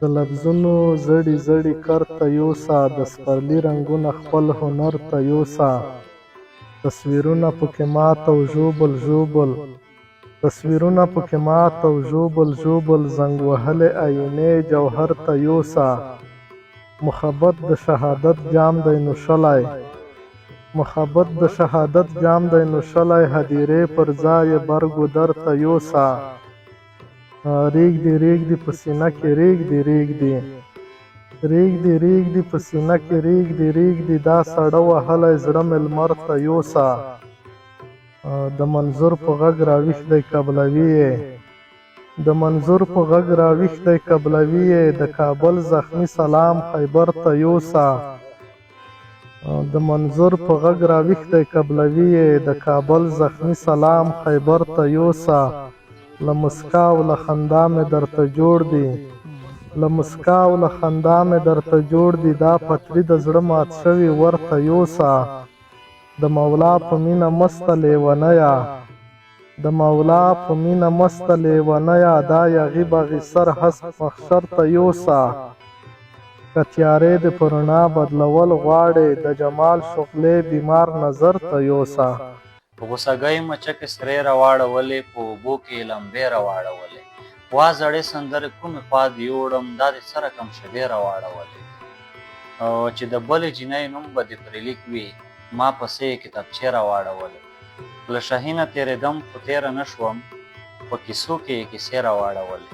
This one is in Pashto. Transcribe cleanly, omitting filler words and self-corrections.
د لفظونو زړي زړي کرته یوسه، د سپرلي رنګونه خپل هنر ته یوسه. تصویرونه پکې مات او ژوبل ژوبل، تصویرونه پکې مات او ژوبل ژوبل، زنګ وهلې آیینې جوهر ته یوسه. محبت د شهادت جام دی نوشلی، محبت د شهادت جام دی نوشلی، هدیرې پر ځای برګودر ته یوسه. ریږدي ریږدي په سینه کې ریږدي ریږدي، ریږدي ریږدي په سینه کې ریږدي ریږدي، دا ساړه وهلی زړه مې لمر ته یوسه. د منظور په غږ راویښ دی قبلوي یې، د منظور په غږ راویښ دی قبلوي یې، د کابل زخمي سلام خیبر ته یوسه. د منظور په غږ راویښ دی قبلوي یې، د کابل زخمي سلام خیبر ته یوسه. له مسکا او له خندا مې درته جوړ دي، له مسکا او له خندا مې درته جوړ دي، دا پټلي د زړه مات شوي ورته یوسه. د مولا په مینه مسته لیونیه، د مولا په مینه مسته لیونیه، دا یغي بغي سر حسب محشر ته یوسه. که تیارې دې په رڼا بدلول غواړې، د جمال شغلې بیمار نظر ته یوسه. په غوسهګۍ مچکې سرې راواړولې، په اوبو کې یې لمبې راواړولې، وا زړې سندرې کومې خوا دې یوړم، دا دې څه رقم شګې راواړولې. چې د بلې جینۍ نوم به دې پرې لیک وي، ما پسې یې کتابچې راواړولې. له شهینه تېرېدم خو تېره نه شوم، په کیسو کې یې کیسې راواړولې.